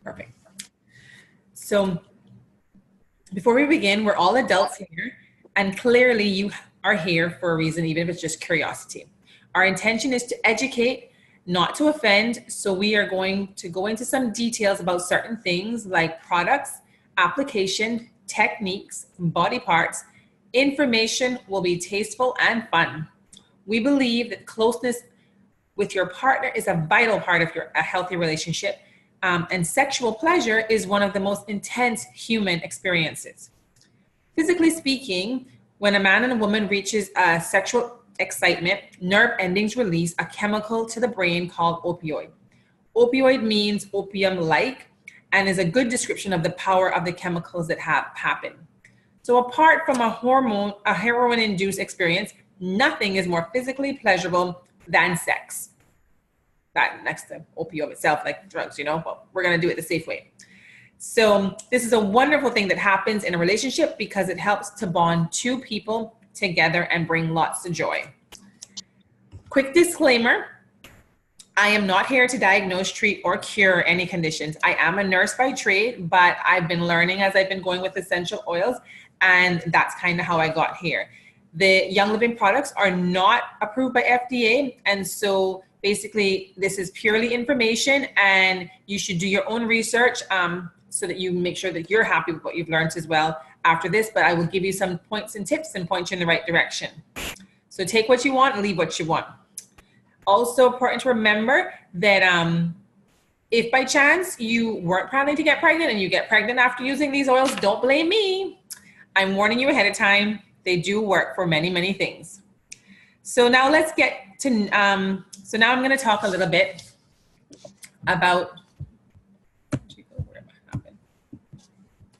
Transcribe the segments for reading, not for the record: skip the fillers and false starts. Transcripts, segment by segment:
Perfect. So before we begin, we're all adults here, and clearly you are here for a reason, even if it's just curiosity. Our intention is to educate, not to offend. So we are going to go into some details about certain things like products, application, techniques, body parts. Information will be tasteful and fun. We believe that closeness with your partner is a vital part of a healthy relationship, and sexual pleasure is one of the most intense human experiences. Physically speaking, when a man and a woman reaches a sexual excitement, nerve endings release a chemical to the brain called opioid. Opioid means opium-like and is a good description of the power of the chemicals that happen. So apart from a heroin-induced experience, nothing is more physically pleasurable than sex. That next to opioid itself, like drugs, but we're going to do it the safe way. So this is a wonderful thing that happens in a relationship because it helps to bond two people together and bring lots of joy. Quick disclaimer, I am not here to diagnose, treat, or cure any conditions. I am a nurse by trade, but I've been learning as I've been going with essential oils, and that's kind of how I got here. The Young Living products are not approved by FDA, and so basically this is purely information, and you should do your own research so that you make sure that you're happy with what you've learned as well after this, but I will give you some points and tips and point you in the right direction. So take what you want and leave what you want. Also important to remember that if by chance you weren't planning to get pregnant and you get pregnant after using these oils, don't blame me. I'm warning you ahead of time. They do work for many, many things. So now let's get to, so now I'm going to talk a little bit about,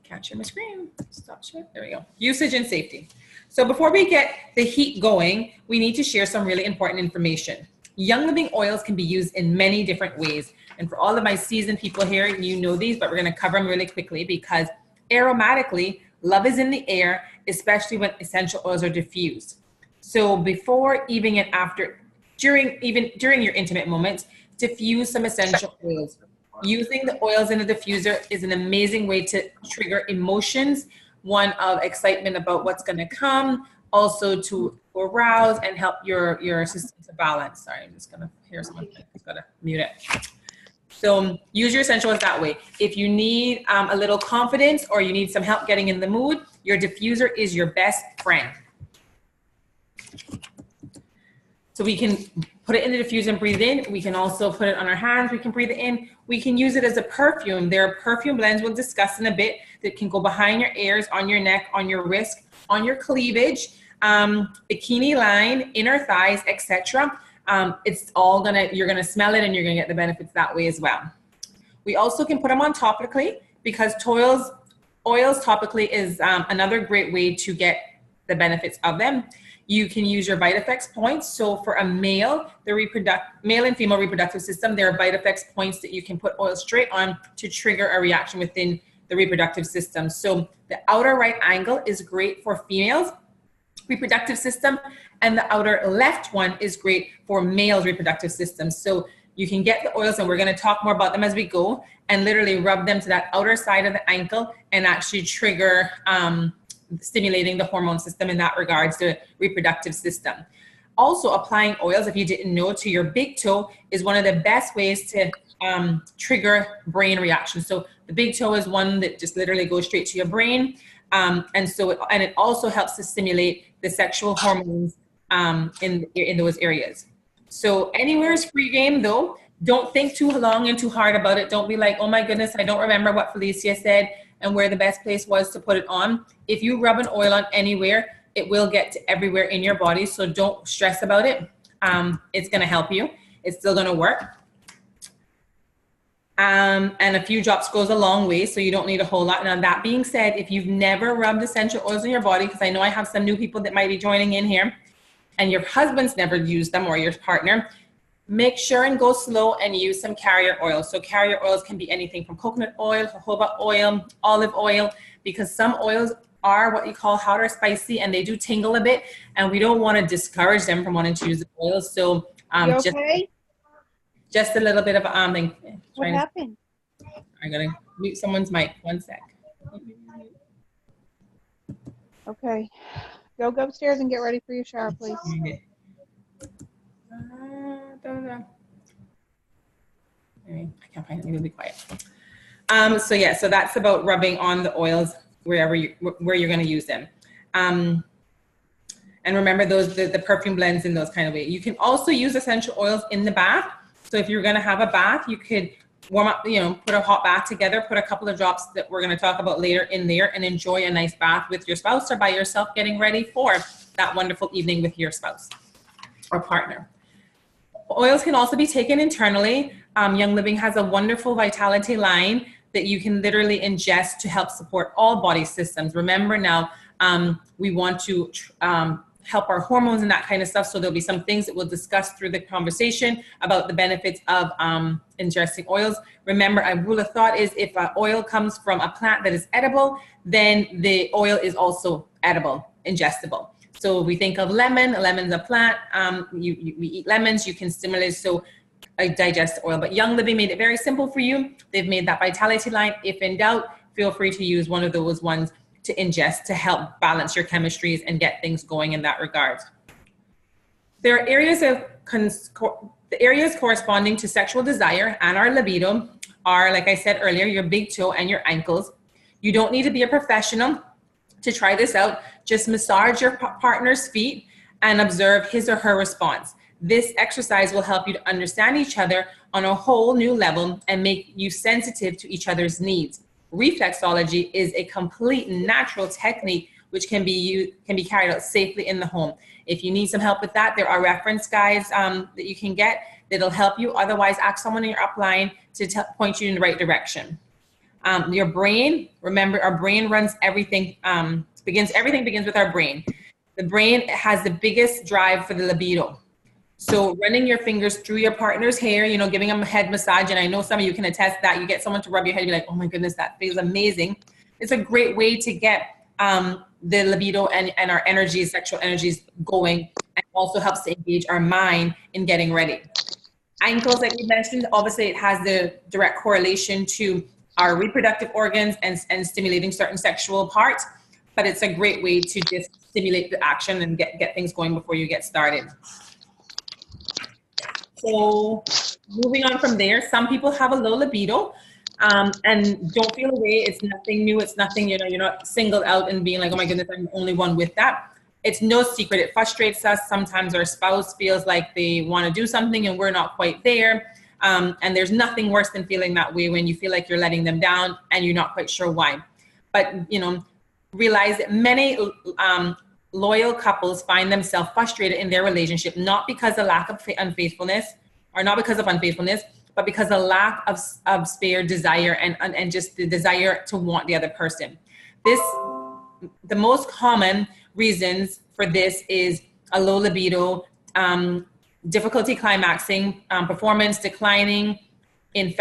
can't share my screen, stop share, there we go. Usage and safety. So before we get the heat going, we need to share some really important information. Young Living oils can be used in many different ways. And for all of my seasoned people here, you know these, but we're going to cover them really quickly because aromatically, love is in the air, especially when essential oils are diffused. So before, even and after, during your intimate moments, diffuse some essential oils. Using the oils in a diffuser is an amazing way to trigger emotions, one of excitement about what's going to come, also to arouse and help your system to balance. Sorry, I'm just going to hear someone. I've got to mute it. So use your essential oils that way. If you need a little confidence or you need some help getting in the mood, your diffuser is your best friend. So we can put it in the diffuser and breathe in. We can also put it on our hands. We can breathe it in. We can use it as a perfume. There are perfume blends we'll discuss in a bit that can go behind your ears, on your neck, on your wrist, on your cleavage, bikini line, inner thighs, etc. It's all you're gonna smell it and you're gonna get the benefits that way as well. We also can put them on topically because oils topically is another great way to get the benefits of them. You can use your VitaFX points. So for a male, male and female reproductive system, there are VitaFX points that you can put oil straight on to trigger a reaction within the reproductive system. So the outer right angle is great for females reproductive system, and the outer left one is great for males reproductive system. So you can get the oils, and we're going to talk more about them as we go, and literally rub them to that outer side of the ankle and actually trigger stimulating the hormone system in that regards to reproductive system. Also, applying oils, if you didn't know, to your big toe is one of the best ways to trigger brain reactions. So the big toe is one that just literally goes straight to your brain. And it also helps to stimulate the sexual hormones in those areas. So anywhere is free game though. Don't think too long and too hard about it. Don't be like, oh my goodness, I don't remember what Felicia said and where the best place was to put it on. If you rub an oil on anywhere, it will get to everywhere in your body. So don't stress about it. It's gonna help you. It's still gonna work. And a few drops goes a long way, so you don't need a whole lot. Now that being said, if you've never rubbed essential oils in your body, because I know I have some new people that might be joining in here, and your husband's never used them or your partner, make sure and go slow and use some carrier oil. So carrier oils can be anything from coconut oil, jojoba oil, olive oil, because some oils are what you call hot or spicy and they do tingle a bit, and we don't want to discourage them from wanting to use the oils. So okay? just a little bit of What happened? I gotta mute someone's mic. One sec. Okay. Go upstairs and get ready for your shower, please. Okay. I can't find it. Maybe be quiet. So yeah, so that's about rubbing on the oils where you're going to use them. And remember the perfume blends in those kind of ways. You can also use essential oils in the bath. So if you're going to have a bath, you could warm up, put a hot bath together, put a couple of drops that we're going to talk about later in there, and enjoy a nice bath with your spouse or by yourself, getting ready for that wonderful evening with your spouse or partner. Oils can also be taken internally. Young Living has a wonderful vitality line that you can literally ingest to help support all body systems. Remember now, we want to help our hormones and that kind of stuff. So there'll be some things that we'll discuss through the conversation about the benefits of ingesting oils. Remember, a rule of thought is if an oil comes from a plant that is edible, then the oil is also edible, ingestible. So we think of lemon's a plant. We eat lemons, you can stimulate, so digest oil. But Young Living made it very simple for you. They've made that vitality line. If in doubt, feel free to use one of those ones to ingest to help balance your chemistries and get things going in that regard. There are areas of the areas corresponding to sexual desire and our libido are, like I said earlier, your big toe and your ankles. You don't need to be a professional to try this out. Just massage your partner's feet and observe his or her response. This exercise will help you to understand each other on a whole new level and make you sensitive to each other's needs. Reflexology is a complete natural technique which can be carried out safely in the home. If you need some help with that, there are reference guides that you can get that'll help you. Otherwise, ask someone in your upline to point you in the right direction. Your brain, remember, our brain runs everything. Everything begins with our brain. The brain has the biggest drive for the libido. So running your fingers through your partner's hair, giving them a head massage, and I know some of you can attest that. You get someone to rub your head, you're like, oh my goodness, that feels amazing. It's a great way to get the libido and our energies, sexual energies going, and also helps to engage our mind in getting ready. Ankles, like we mentioned, obviously it has the direct correlation to our reproductive organs and stimulating certain sexual parts, but it's a great way to just stimulate the action and get things going before you get started. So moving on from there, some people have a low libido and don't feel away. It's nothing new. It's nothing, you're not singled out and being like, oh my goodness, I'm the only one with that. It's no secret. It frustrates us. Sometimes our spouse feels like they want to do something and we're not quite there. And there's nothing worse than feeling that way when you feel like you're letting them down and you're not quite sure why. But, realize that many loyal couples find themselves frustrated in their relationship, not because of lack of unfaithfulness, or not because of unfaithfulness, but because of lack of spare desire and just the desire to want the other person. The most common reasons for this is a low libido, difficulty climaxing, performance declining, in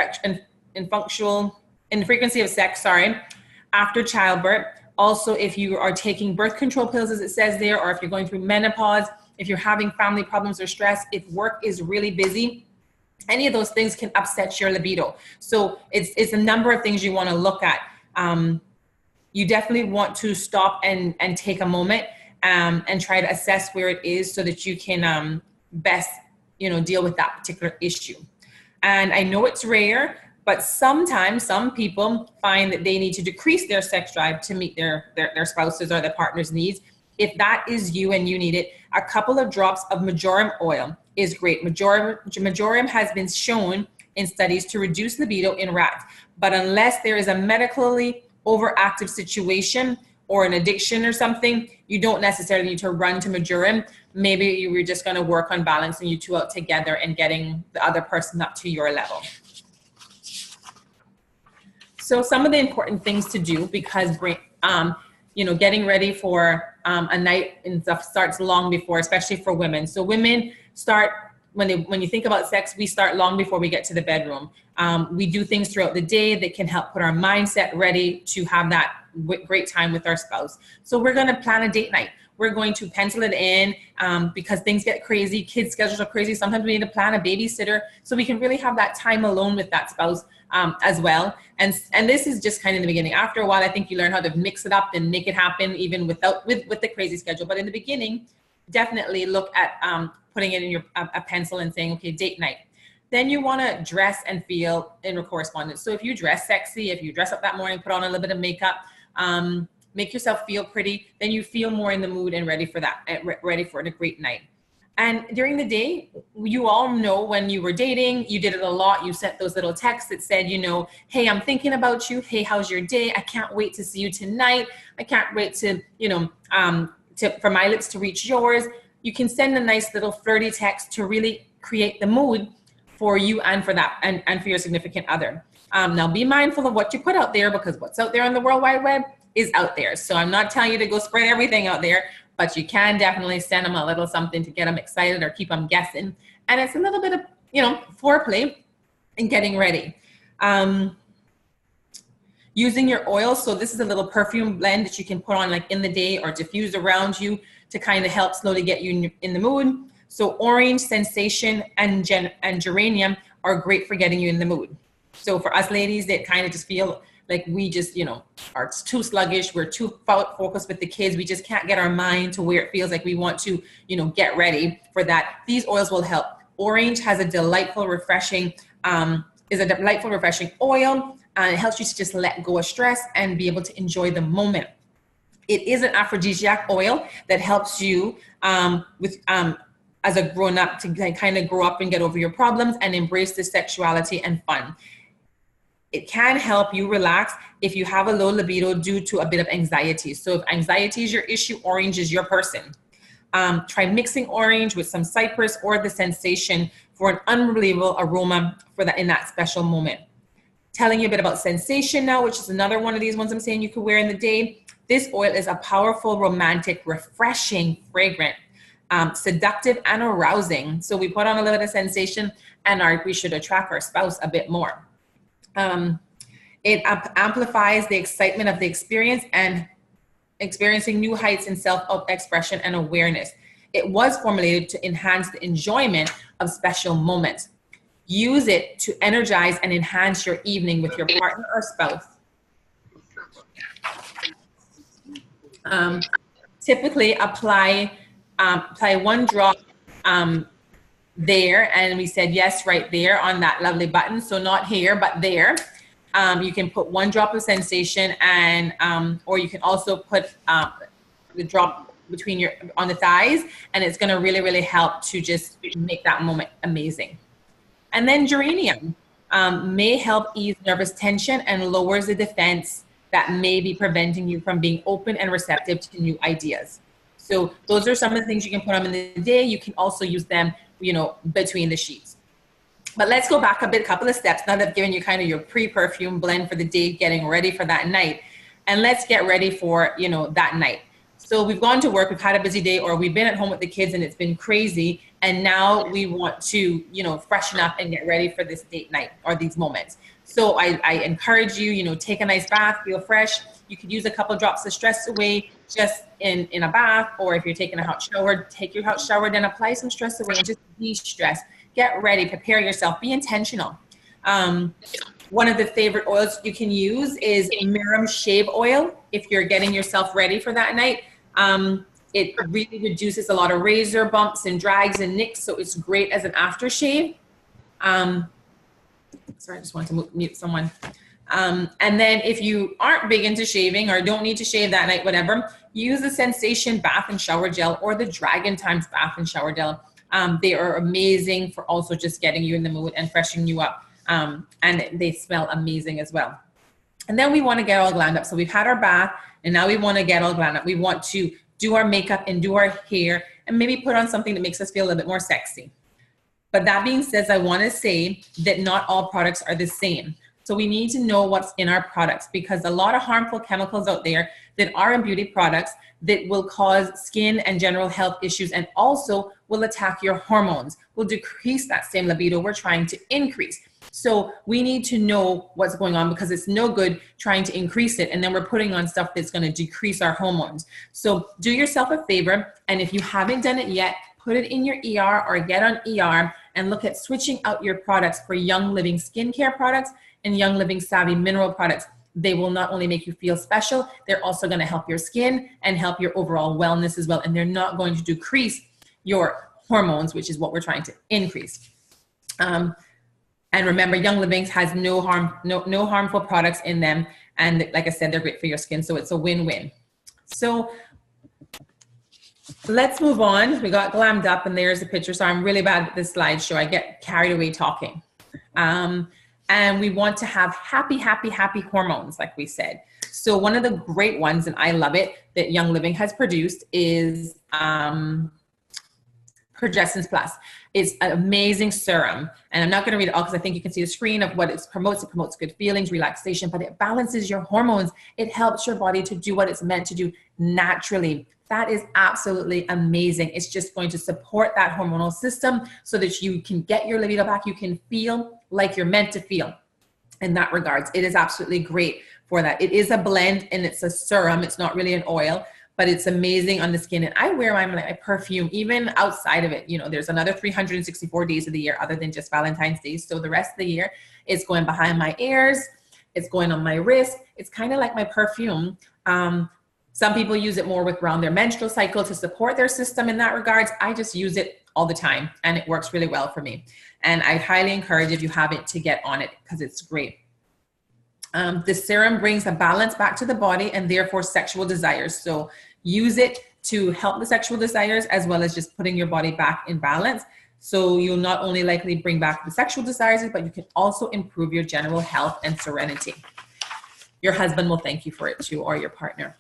frequency of sex, after childbirth. Also, if you are taking birth control pills, as it says there, or if you're going through menopause, if you're having family problems or stress, if work is really busy, any of those things can upset your libido. So it's a number of things you want to look at. You definitely want to stop and take a moment and try to assess where it is so that you can best, deal with that particular issue. And I know it's rare, but sometimes some people find that they need to decrease their sex drive to meet their spouse's or their partner's needs. If that is you and you need it, a couple of drops of marjoram oil is great. Marjoram has been shown in studies to reduce libido in rats, but unless there is a medically overactive situation or an addiction or something, you don't necessarily need to run to marjoram. Maybe you were just going to work on balancing you two out together and getting the other person up to your level. So some of the important things to do, because getting ready for a night and stuff starts long before, especially for women. So women start, when you think about sex, we start long before we get to the bedroom. We do things throughout the day that can help put our mindset ready to have that great time with our spouse. So we're going to plan a date night. We're going to pencil it in because things get crazy. Kids' schedules are crazy. Sometimes we need to plan a babysitter so we can really have that time alone with that spouse as well. And this is just kind of in the beginning. After a while, I think you learn how to mix it up and make it happen even with the crazy schedule. But in the beginning, definitely look at putting it in your a pencil and saying, okay, date night. Then you want to dress and feel in correspondence. So if you dress sexy, if you dress up that morning, put on a little bit of makeup, make yourself feel pretty, then you feel more in the mood and ready for that, ready for a great night. And during the day, you all know when you were dating, you did it a lot. You sent those little texts that said, you know, hey, I'm thinking about you. Hey, how's your day? I can't wait to see you tonight. I can't wait to, you know, for my lips to reach yours. You can send a nice little flirty text to really create the mood for you and for that and for your significant other. Now be mindful of what you put out there, because what's out there on the World Wide Web is out there. So I'm not telling you to go spread everything out there, but you can definitely send them a little something to get them excited or keep them guessing. And it's a little bit of, you know, foreplay and getting ready. Using your oil. So this is a little perfume blend that you can put on like in the day or diffuse around you to kind of help slowly get you in the mood. So orange, sensation, and geranium are great for getting you in the mood. So for us ladies that kind of just feel like we just, you know, are too sluggish, we're too focused with the kids, we just can't get our mind to where it feels like we want to, you know, get ready for that. These oils will help. Orange has a delightful, refreshing, oil. It helps you to just let go of stress and be able to enjoy the moment. It is an aphrodisiac oil that helps you as a grown-up to kind of grow up and get over your problems and embrace the sexuality and fun. It can help you relax if you have a low libido due to a bit of anxiety. So if anxiety is your issue, orange is your person. Try mixing orange with some cypress or the sensation for an unbelievable aroma for that in that special moment. Telling you a bit about sensation now, which is another one of these ones I'm saying you could wear in the day. This oil is a powerful, romantic, refreshing fragrant, seductive and arousing. So we put on a little bit of sensation and we should attract our spouse a bit more. It amplifies the excitement of the experience and experiencing new heights in self-expression and awareness. It was formulated to enhance the enjoyment of special moments. Use it to energize and enhance your evening with your partner or spouse. Typically apply 1 drop there, and we said yes right there on that lovely button. So not here, but there. You can put 1 drop of sensation, and or you can also put the drop between on the thighs, and it's going to really, really help to just make that moment amazing. And then geranium may help ease nervous tension and lowers the defense that may be preventing you from being open and receptive to new ideas. So those are some of the things you can put on in the day. You can also use them, you know, between the sheets. But let's go back a couple of steps now that I've given you kind of your pre-perfume blend for the day, getting ready for that night. And let's get ready for, you know, that night. So we've gone to work, we've had a busy day, or we've been at home with the kids and it's been crazy. And now we want to, you know, freshen up and get ready for this date night or these moments. So I encourage you, you know, take a nice bath, feel fresh. You could use a couple drops of stress away just in a bath, or if you're taking a hot shower, take your hot shower, then apply some stress away and just de-stress. Get ready, prepare yourself, be intentional. One of the favorite oils you can use is Mirum Shave Oil if you're getting yourself ready for that night. It really reduces a lot of razor bumps and drags and nicks, so it's great as an aftershave. Sorry, I just want to mute someone. And then if you aren't big into shaving or don't need to shave that night, whatever, use the Sensation Bath and Shower Gel or the Dragon Times Bath and Shower Gel. They are amazing for also just getting you in the mood and freshening you up. And they smell amazing as well. And then we want to get all glammed up. So we've had our bath and now we want to get all glammed up. We want to do our makeup and do our hair and maybe put on something that makes us feel a little bit more sexy. But that being said, I want to say that not all products are the same. So we need to know what's in our products, because a lot of harmful chemicals out there that are in beauty products that will cause skin and general health issues, and also will attack your hormones, will decrease that same libido we're trying to increase. So we need to know what's going on, because it's no good trying to increase it and then we're putting on stuff that's going to decrease our hormones. So do yourself a favor, and if you haven't done it yet, put it in your ER or get on ER and look at switching out your products for Young Living skincare products and Young Living Savvy mineral products, they will not only make you feel special, they're also going to help your skin and help your overall wellness as well. And they're not going to decrease your hormones, which is what we're trying to increase. And remember, Young Living has no harmful products in them. And like I said, they're great for your skin. So it's a win-win. So let's move on. We got glammed up and there's the picture. So I'm really bad at this slideshow. I get carried away talking. And we want to have happy hormones, like we said. So one of the great ones, and I love it, that Young Living has produced is Progestins Plus. It's an amazing serum. And I'm not going to read it all because I think you can see the screen of what it promotes. It promotes good feelings, relaxation, but it balances your hormones. It helps your body to do what it's meant to do naturally. That is absolutely amazing. It's just going to support that hormonal system so that you can get your libido back. You can feel like you're meant to feel in that regards. It is absolutely great for that. It is a blend and it's a serum. It's not really an oil, but it's amazing on the skin. And I wear my perfume even outside of it. You know, there's another 364 days of the year other than just Valentine's Day. So the rest of the year it's going behind my ears. It's going on my wrist. It's kind of like my perfume. Some people use it more around their menstrual cycle to support their system in that regards. I just use it all the time and it works really well for me. And I highly encourage if you have it to get on it because it's great. The serum brings a balance back to the body and therefore sexual desires. So use it to help the sexual desires as well as just putting your body back in balance. So you'll not only likely bring back the sexual desires, but you can also improve your general health and serenity. Your husband will thank you for it too, or your partner.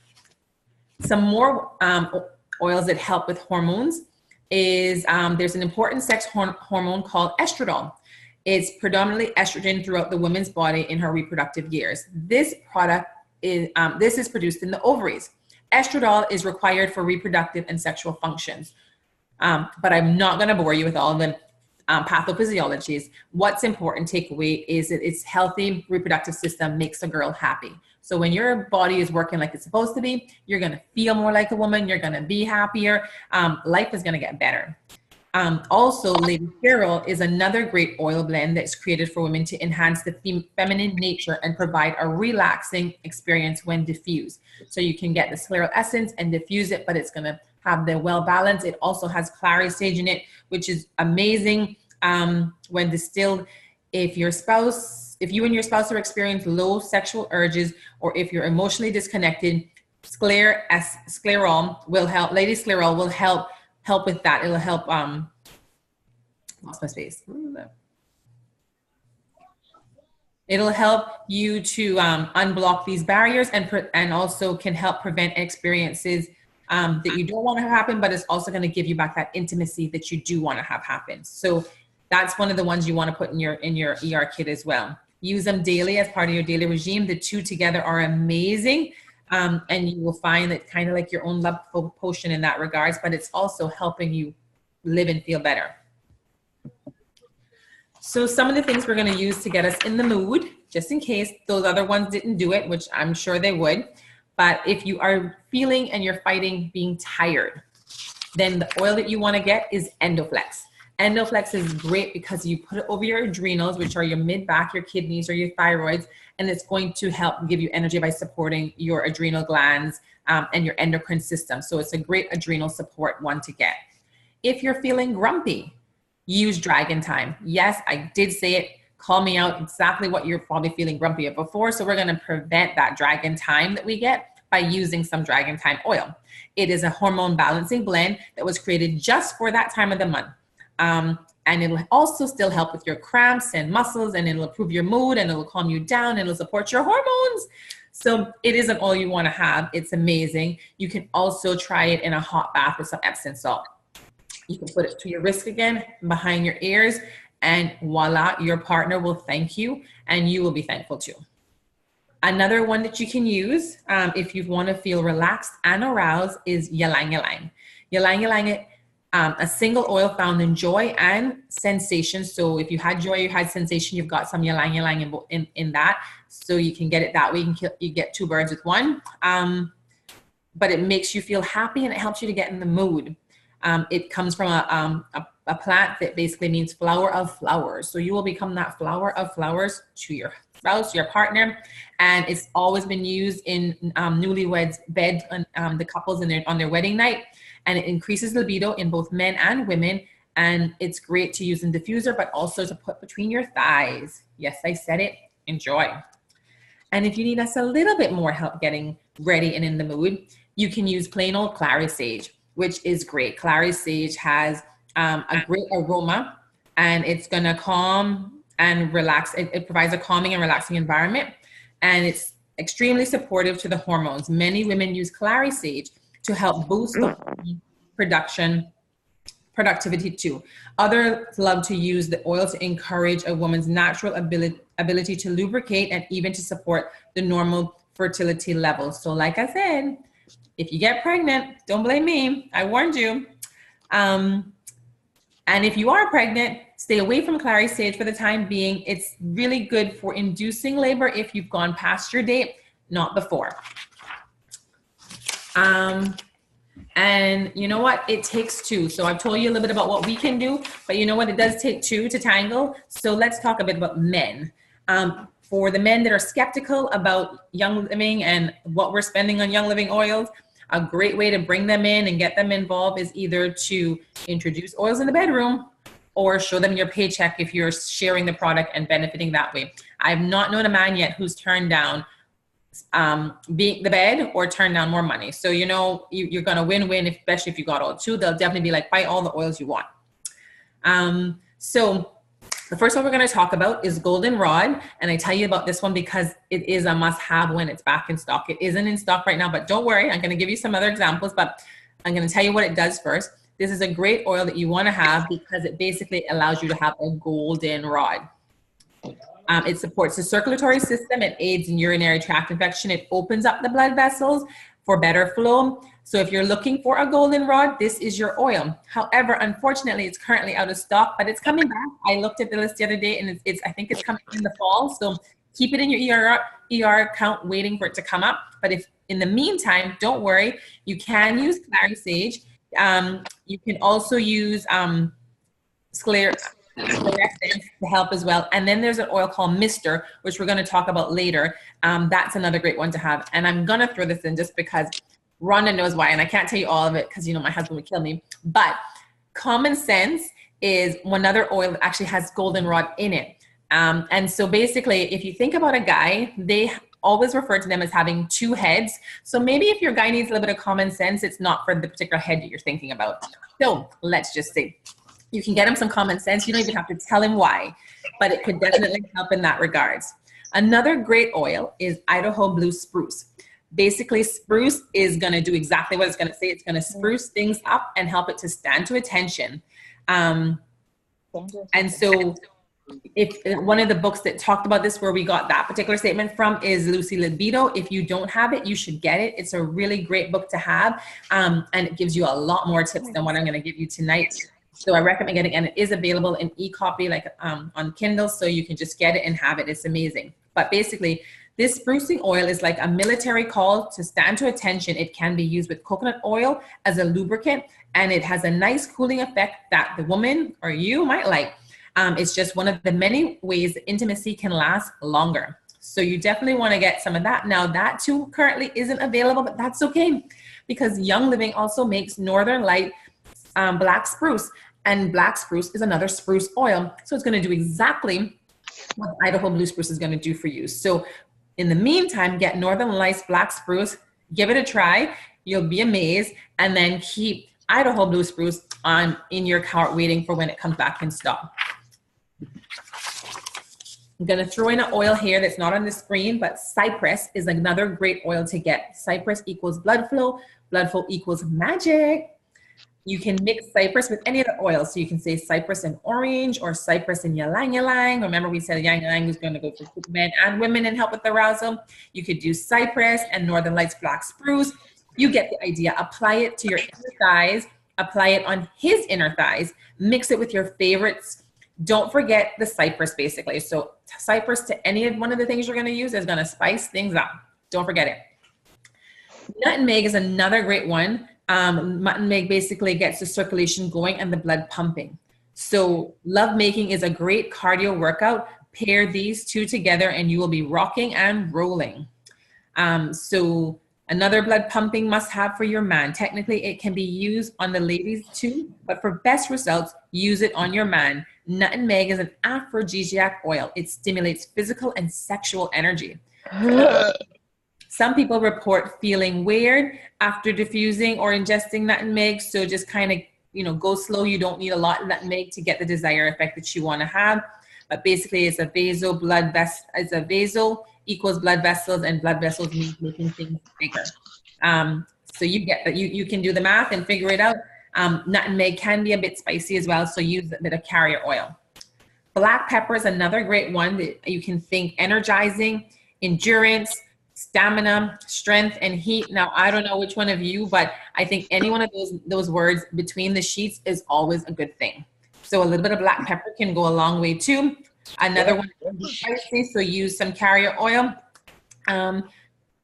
Some more oils that help with hormones is there's an important sex hormone called estradiol. It's predominantly estrogen throughout the woman's body in her reproductive years. This product is produced in the ovaries. Estradiol is required for reproductive and sexual functions. But I'm not going to bore you with all the pathophysiologies. What's important takeaway is that its healthy reproductive system makes a girl happy. So when your body is working like it's supposed to be, you're going to feel more like a woman. You're going to be happier. Life is going to get better. Also, Lady Carol is another great oil blend that's created for women to enhance the feminine nature and provide a relaxing experience when diffused. So you can get the scleral essence and diffuse it, but it's going to have the well balance. It also has clary sage in it, which is amazing when distilled. If you and your spouse are experiencing low sexual urges, or if you're emotionally disconnected, sclerol will help. Lady Sclerol will help with that. It'll help. Lost my space. It'll help you to unblock these barriers and also can help prevent experiences that you don't want to have happen, but it's also going to give you back that intimacy that you do want to have happen. So that's one of the ones you want to put in your ER kit as well. Use them daily as part of your daily regime. The two together are amazing. And you will find that kind of like your own love potion in that regards, but it's also helping you live and feel better. So some of the things we're going to use to get us in the mood, just in case those other ones didn't do it, which I'm sure they would. But if you are feeling and you're fighting being tired, then the oil that you want to get is Endoflex. Endoflex is great because you put it over your adrenals, which are your mid-back, your kidneys, or your thyroids, and it's going to help give you energy by supporting your adrenal glands and your endocrine system. So it's a great adrenal support one to get. If you're feeling grumpy, use Dragon Time. Yes, I did say it. Call me out exactly what you're probably feeling grumpy of before. So we're going to prevent that Dragon Time that we get by using some Dragon Time oil. It is a hormone balancing blend that was created just for that time of the month. And it'll also still help with your cramps and muscles, and it'll improve your mood, and it'll calm you down, and it'll support your hormones. So it isn't all you want to have. It's amazing. You can also try it in a hot bath with some Epsom salt. You can put it to your wrist again, behind your ears, and voila, your partner will thank you, and you will be thankful too. Another one that you can use if you want to feel relaxed and aroused is Ylang Ylang. Ylang Ylang, a single oil found in joy and sensation. So if you had joy, you had sensation, you've got some Ylang Ylang in that. So you can get it that way. You get two birds with one. But it makes you feel happy and it helps you to get in the mood. It comes from a plant that basically means flower of flowers. So you will become that flower of flowers to your spouse, your partner, and it's always been used in newlyweds bed, the couples on their wedding night, and it increases libido in both men and women. And it's great to use in diffuser, but also to put between your thighs. Yes, I said it. Enjoy. And if you need us a little bit more help getting ready and in the mood, you can use plain old clary sage, which is great. Clary sage has a great aroma, and it's going to calm and relax. It provides a calming and relaxing environment, and it's extremely supportive to the hormones. Many women use clary sage to help boost the productivity too. Others love to use the oil to encourage a woman's natural ability to lubricate and even to support the normal fertility levels. So like I said, if you get pregnant, don't blame me. I warned you. And if you are pregnant, stay away from clary sage for the time being. It's really good for inducing labor if you've gone past your date, not before. And you know what? It takes two. So I've told you a little bit about what we can do, but you know what? It does take two to tangle. So let's talk a bit about men. For the men that are skeptical about Young Living and what we're spending on Young Living oils, a great way to bring them in and get them involved is either to introduce oils in the bedroom or show them your paycheck if you're sharing the product and benefiting that way. I've not known a man yet who's turned down being the bed or turn down more money. So, you know, you're going to win-win, especially if you got all two. They'll definitely be like, buy all the oils you want. So the first one we're going to talk about is Goldenrod. And I tell you about this one because it is a must-have when it's back in stock. It isn't in stock right now, but don't worry. I'm going to give you some other examples, but I'm going to tell you what it does first. This is a great oil that you want to have because it basically allows you to have a golden rod. It supports the circulatory system. It aids in urinary tract infection. It opens up the blood vessels for better flow. So if you're looking for a goldenrod, this is your oil. However, unfortunately, it's currently out of stock, but it's coming back. I looked at the list the other day, and I think it's coming in the fall. So keep it in your ER account, waiting for it to come up. But if in the meantime, don't worry. You can use clary sage. You can also use scleractin to help as well. And then there's an oil called Mister, which we're going to talk about later. That's another great one to have. And I'm going to throw this in just because Rhonda knows why. And I can't tell you all of it because, you know, my husband would kill me. But Common Sense is another oil that actually has goldenrod in it. And so basically, if you think about a guy, they always refer to them as having two heads. So maybe if your guy needs a little bit of common sense, it's not for the particular head that you're thinking about. So let's just see. You can get him some common sense. You don't even have to tell him why, but it could definitely help in that regards. Another great oil is Idaho Blue Spruce. Basically, spruce is going to do exactly what it's going to say. It's going to spruce things up and help it to stand to attention. And so if one of the books that talked about this, where we got that particular statement from, is Lucy Libido. If you don't have it, you should get it. It's a really great book to have. And it gives you a lot more tips than what I'm going to give you tonight. So I recommend getting it, and it is available in e-copy, like on Kindle, so you can just get it and have it. It's amazing. But basically, this sprucing oil is like a military call to stand to attention. It can be used with coconut oil as a lubricant, and it has a nice cooling effect that the woman or you might like. It's just one of the many ways that intimacy can last longer. So you definitely want to get some of that. Now that too currently isn't available, but that's okay because Young Living also makes Northern Light black spruce. And black spruce is another spruce oil. So it's going to do exactly what Idaho Blue Spruce is going to do for you. So in the meantime, get Northern Lights black spruce, give it a try. You'll be amazed. And then keep Idaho Blue Spruce in your cart waiting for when it comes back in stock. I'm going to throw in an oil here that's not on the screen, but Cypress is another great oil to get. Cypress equals blood flow equals magic. You can mix cypress with any of the oils. So you can say cypress and orange or cypress and ylang ylang. Remember we said ylang ylang is going to go for men and women and help with the arousal. You could do cypress and Northern Lights black spruce. You get the idea. Apply it to your inner thighs. Apply it on his inner thighs. Mix it with your favorites. Don't forget the cypress basically. So cypress to any one of the things you're going to use is going to spice things up. Don't forget it. Nutmeg is another great one. Nutmeg basically gets the circulation going and the blood pumping. So love making is a great cardio workout, pair these two together and you will be rocking and rolling. So another blood pumping must have for your man. Technically, it can be used on the ladies too, but for best results, use it on your man. Nutmeg is an aphrodisiac oil. It stimulates physical and sexual energy. Some people report feeling weird after diffusing or ingesting nutmeg. So just kind of, go slow. You don't need a lot of nutmeg to get the desired effect that you want to have. But basically, it's a vasal equals blood vessels, and blood vessels means making things bigger. So you get that. You can do the math and figure it out. Nutmeg can be a bit spicy as well, so use a bit of carrier oil. Black pepper is another great one that you can think energizing, endurance, stamina, strength, and heat. Now, I don't know which one of you, but I think any one of those words between the sheets is always a good thing. So a little bit of black pepper can go a long way too. Another one is spicy, so use some carrier oil. And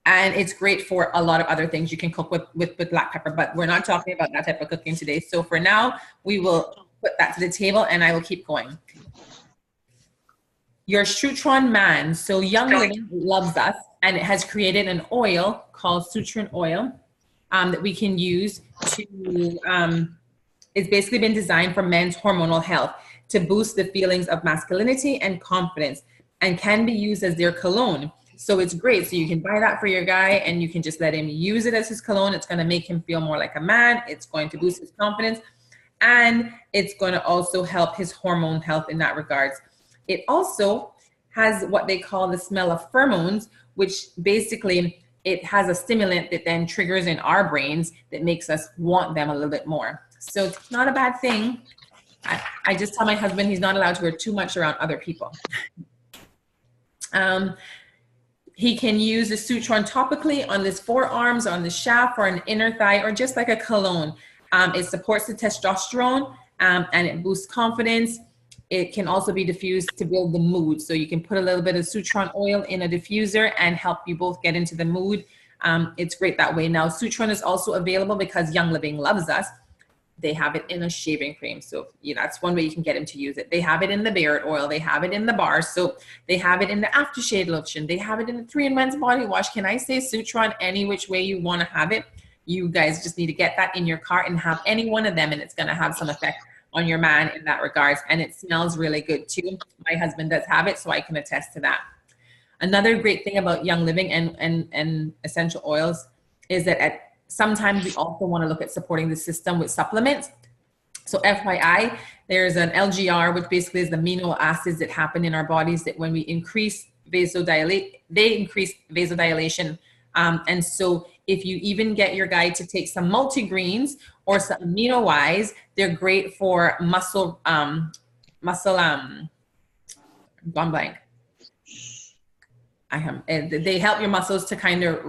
it's great for a lot of other things you can cook with black pepper, but we're not talking about that type of cooking today. So for now, we will put that to the table and I will keep going. Your Sutron Man. So Young Living loves us, and it has created an oil called Sutron oil that we can use to, it's basically been designed for men's hormonal health to boost the feelings of masculinity and confidence, and can be used as their cologne. So it's great. So you can buy that for your guy and you can just let him use it as his cologne. It's going to make him feel more like a man. It's going to boost his confidence, and it's going to also help his hormone health in that regards. It also has what they call the smell of pheromones, which basically it has a stimulant that then triggers in our brains that makes us want them a little bit more. So it's not a bad thing. I just tell my husband he's not allowed to wear too much around other people. He can use the Sutron topically on his forearms, on the shaft, or an inner thigh, or just like a cologne. It supports the testosterone and it boosts confidence. It can also be diffused to build the mood. So you can put a little bit of Sutron oil in a diffuser and help you both get into the mood. It's great that way. Now, Sutron is also available because Young Living loves us. They have it in a shaving cream. So that's one way you can get them to use it. They have it in the Barrett oil. They have it in the bar soap. They have it in the aftershave lotion. They have it in the 3-in-1 body wash. Can I say Sutron any which way you want to have it? You guys just need to get that in your cart and have any one of them, and it's going to have some effect on your man in that regards. And it smells really good too. My husband does have it, so I can attest to that. Another great thing about Young Living and essential oils is that sometimes we also want to look at supporting the system with supplements. So FYI, there's an LGR, which basically is the amino acids that happen in our bodies that when we increase vasodilate, they increase vasodilation. And so if you even get your guy to take some multigreens or some amino-wise, they're great for muscle, gone blank. They help your muscles to kind of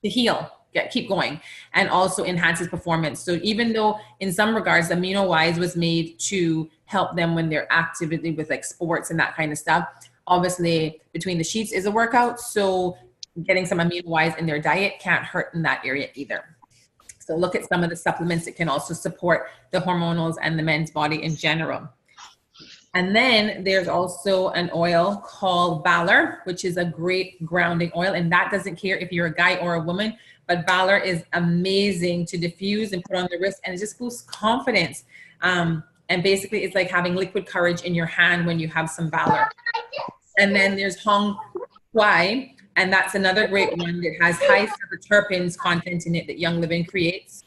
to heal, keep going, and also enhances performance. So even though in some regards, amino-wise was made to help them when they're actively with like sports and that kind of stuff, obviously between the sheets is a workout. So getting some amino-wise in their diet can't hurt in that area either. So look at some of the supplements that can also support the hormonals and the men's body in general. And then there's also an oil called Valor, which is a great grounding oil. And that doesn't care if you're a guy or a woman, but Valor is amazing to diffuse and put on the wrist, and it just boosts confidence. And basically it's like having liquid courage in your hand when you have some Valor. And then there's Hong Kwai, and that's another great one that has high terpenes content in it that Young Living creates,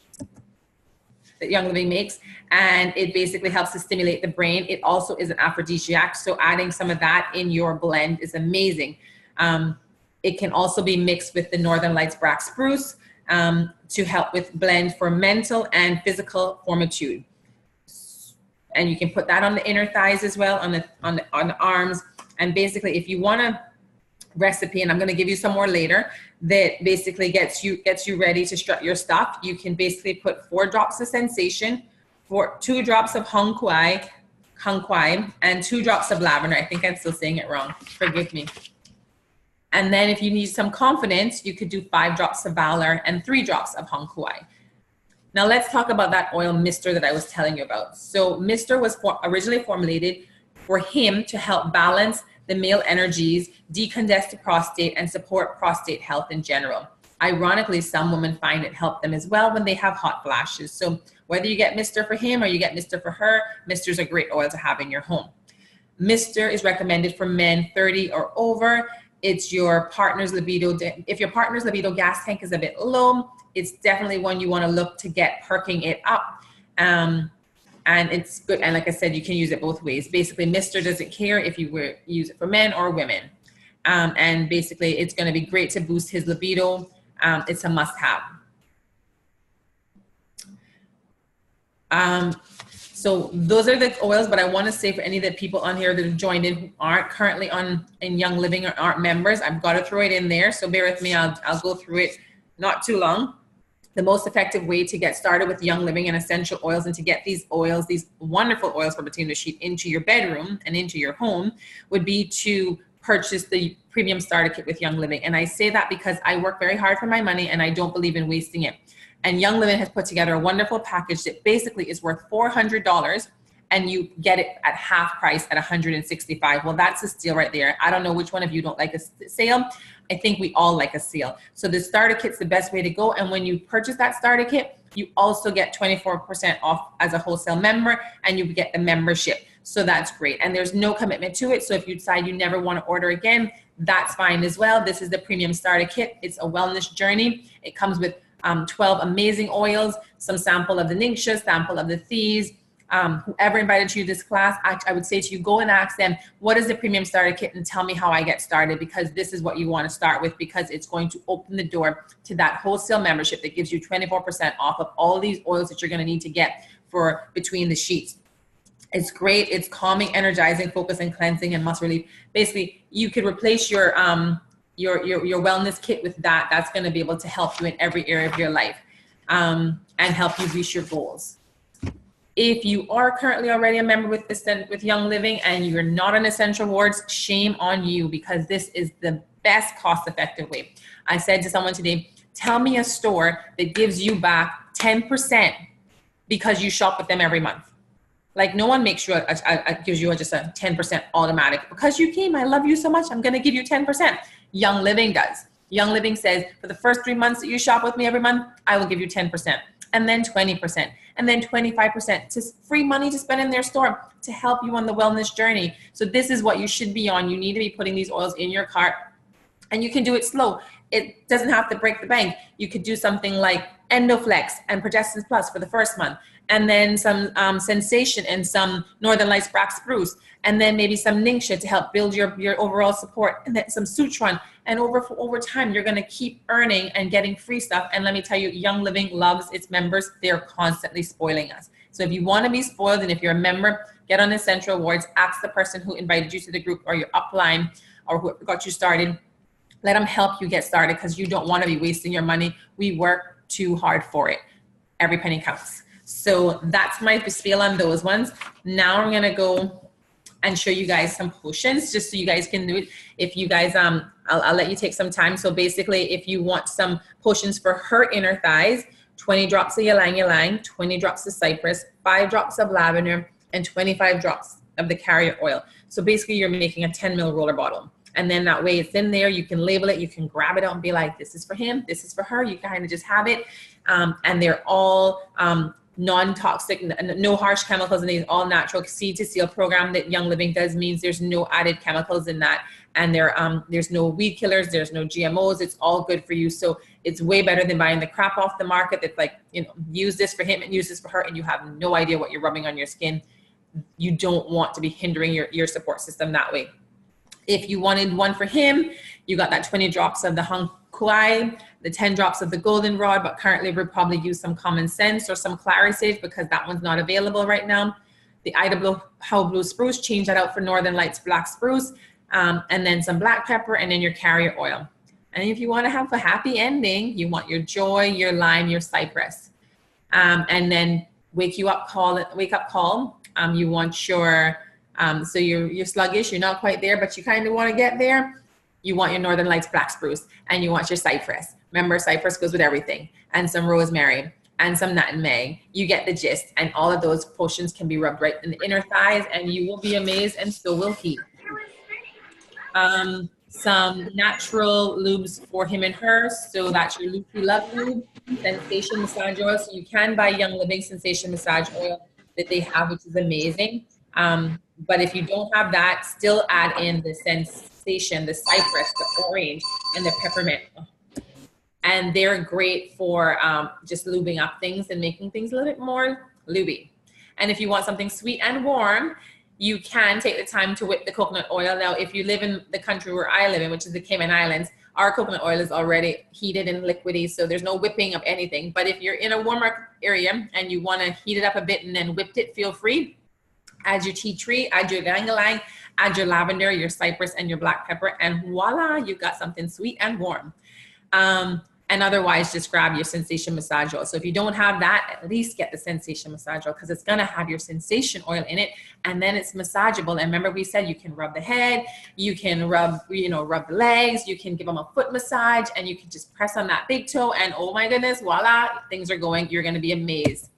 that Young Living makes, and it basically helps to stimulate the brain. It also is an aphrodisiac, so adding some of that in your blend is amazing. It can also be mixed with the Northern Lights Black Spruce to help with blend for mental and physical fortitude. And you can put that on the inner thighs as well, on the arms. And basically, if you want a recipe, and I'm going to give you some more later, that basically gets you ready to strut your stuff, you can basically put 4 drops of Sensation, 2 drops of Hong Kwai, and 2 drops of lavender. I think I'm still saying it wrong. Forgive me. And then if you need some confidence, you could do 5 drops of Valor and 3 drops of Hong Kwai. Now let's talk about that oil Mister that I was telling you about. So Mister was originally formulated for him to help balance the male energies, decongest the prostate, and support prostate health in general. Ironically, some women find it helped them as well when they have hot flashes. So whether you get Mr. for him or you get Mr. for her, Mr.'s a great oil to have in your home. Mr. is recommended for men 30 or over. It's your partner's libido. If your partner's libido gas tank is a bit low, it's definitely one you want to look to get perking it up. And it's good. And like I said, you can use it both ways. Basically, Mr. doesn't care if you use it for men or women. And basically, it's going to be great to boost his libido. It's a must-have. So those are the oils, but I want to say for any of the people on here that have joined in who aren't currently in Young Living or aren't members, I've got to throw it in there. So bear with me. I'll go through it not too long. The most effective way to get started with Young Living and essential oils and to get these oils, these wonderful oils for Between the Sheet into your bedroom and into your home would be to purchase the premium starter kit with Young Living. And I say that because I work very hard for my money and I don't believe in wasting it. And Young Living has put together a wonderful package that basically is worth $400 and you get it at half price at $165. Well, that's a steal right there. I don't know which one of you don't like a sale. I think we all like a sale. So the starter kit's the best way to go. And when you purchase that starter kit, you also get 24% off as a wholesale member and you get the membership. So that's great. And there's no commitment to it. So if you decide you never want to order again, that's fine as well. This is the premium starter kit. It's a wellness journey. It comes with 12 amazing oils, some sample of the Ningxia, sample of the Thieves. Whoever invited you to this class, I would say to you, go and ask them, what is the premium starter kit and tell me how I get started, because this is what you want to start with, because it's going to open the door to that wholesale membership that gives you 24% off of all these oils that you're going to need to get for Between the Sheets. It's great. It's calming, energizing, focus and cleansing and muscle relief. Basically, you could replace your wellness kit with that. That's going to be able to help you in every area of your life and help you reach your goals. If you are currently already a member with Young Living and you're not on Essential Rewards, shame on you, because this is the best cost-effective way. I said to someone today, tell me a store that gives you back 10% because you shop with them every month. Like, no one makes you gives you just a 10% automatic. Because you came, I love you so much, I'm going to give you 10%. Young Living does. Young Living says, for the first 3 months that you shop with me every month, I will give you 10%. And then 20%, and then 25%, to free money to spend in their store to help you on the wellness journey. So this is what you should be on. You need to be putting these oils in your cart, and you can do it slow. It doesn't have to break the bank. You could do something like Endoflex and Progestins Plus for the first month, and then some Sensation and some Northern Lights Black Spruce, and then maybe some Ningxia to help build your overall support, and then some Sutron. And over time, you're going to keep earning and getting free stuff. And let me tell you, Young Living loves its members. They're constantly spoiling us. So if you want to be spoiled, and if you're a member, get on Essential Rewards, ask the person who invited you to the group or your upline or who got you started. Let them help you get started, because you don't want to be wasting your money. We work too hard for it. Every penny counts. So that's my spiel on those ones. Now I'm going to go and show you guys some potions just so you guys can do it. If you guys, I'll let you take some time. So basically, if you want some potions for her inner thighs, 20 drops of ylang ylang, 20 drops of cypress, 5 drops of lavender, and 25 drops of the carrier oil. So basically, you're making a 10 ml roller bottle. And then that way it's in there, you can label it, you can grab it out and be like, this is for him, this is for her. You kind of just have it. And they're all non-toxic, no harsh chemicals in these, all natural. Seed to Seal program that Young Living does means there's no added chemicals in that. And there's no weed killers, there's no GMOs, it's all good for you. So it's way better than buying the crap off the market that's like, use this for him and use this for her, and you have no idea what you're rubbing on your skin. You don't want to be hindering your support system that way. If you wanted one for him, you got that 20 drops of the Hung Kuai, the 10 drops of the Goldenrod, but currently we'll probably use some Common Sense or some Clarisage because that one's not available right now. The Idaho Blue Spruce, change that out for Northern Lights Black Spruce, and then some black pepper, and then your carrier oil. And if you want to have a happy ending, you want your joy, your lime, your cypress. And then wake up call. You want your, so you're sluggish, you're not quite there, but you kind of want to get there. You want your Northern Lights Black Spruce, and you want your cypress. Remember, cypress goes with everything, and some rosemary. and some nutmeg. You get the gist. And all of those potions can be rubbed right in the inner thighs, and you will be amazed, and so will he. Some natural lubes for him and her. So that's your Lucy Love Lube, Sensation Massage Oil. So you can buy Young Living Sensation Massage Oil that they have, which is amazing. But if you don't have that, still add in the Sensation, the cypress, the orange, and the peppermint. And they're great for just lubing up things and making things a little bit more lubey. And if you want something sweet and warm, you can take the time to whip the coconut oil. Now, if you live in the country where I live in, which is the Cayman Islands, our coconut oil is already heated and liquidy, so there's no whipping of anything. But if you're in a warmer area and you want to heat it up a bit and then whipped it, feel free. Add your tea tree, add your ylang-ylang, add your lavender, your cypress, and your black pepper, and voila, you've got something sweet and warm. And otherwise, just grab your Sensation Massage Oil. So if you don't have that, at least get the Sensation Massage Oil, because it's going to have your sensation oil in it, and then it's massageable. And remember, we said you can rub the head, you can rub the legs, you can give them a foot massage, and you can just press on that big toe, and oh my goodness, voila, things are going. You're going to be amazed.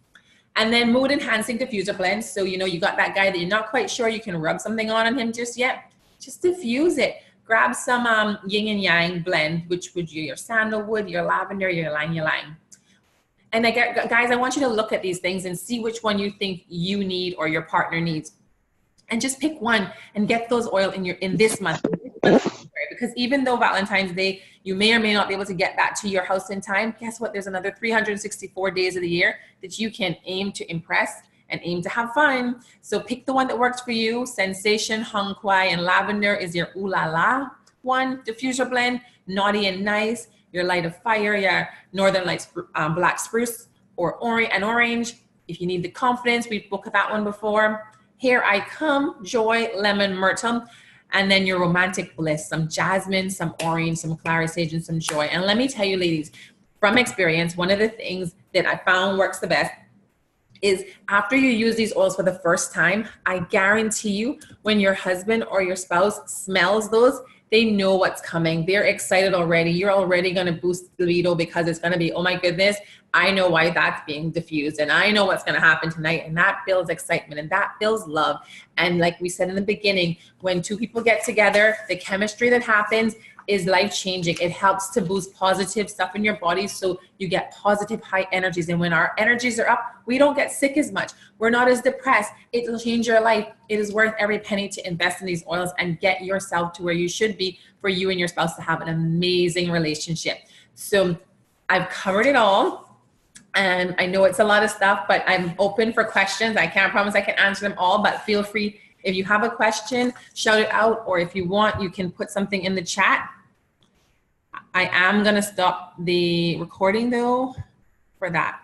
And then mood enhancing diffuser blend. So you got that guy that you're not quite sure you can rub something on him just yet. Just diffuse it. Grab some yin and yang blend, which would be your sandalwood, your lavender, your ylang-ylang. And guys, I want you to look at these things and see which one you think you need or your partner needs. And just pick one and get those oil in this month. Because even though Valentine's Day, you may or may not be able to get that to your house in time, guess what? There's another 364 days of the year that you can aim to impress and aim to have fun. So pick the one that works for you. Sensation, Hong Kwai, and Lavender is your Ooh La La one. Diffuser blend, Naughty and Nice, your Light of Fire, your Northern Lights Black Spruce or Orange. If you need the confidence, we've booked that one before. Here I Come, Joy, Lemon, Myrtle. And then your Romantic Bliss, some jasmine, some orange, some clary sage, and some joy. And let me tell you, ladies, from experience, one of the things that I found works the best is after you use these oils for the first time, I guarantee you when your husband or your spouse smells those, they know what's coming. They're excited already. You're already going to boost libido because it's going to be, oh my goodness, I know why that's being diffused and I know what's going to happen tonight. And that builds excitement and that builds love. And like we said in the beginning, when two people get together, the chemistry that happens is life-changing. It helps to boost positive stuff in your body so you get positive high energies. And when our energies are up, we don't get sick as much. We're not as depressed. It'll change your life. It is worth every penny to invest in these oils and get yourself to where you should be for you and your spouse to have an amazing relationship. So I've covered it all. And I know it's a lot of stuff, but I'm open for questions. I can't promise I can answer them all, but feel free. If you have a question, shout it out, or if you want, you can put something in the chat. I am going to stop the recording though for that.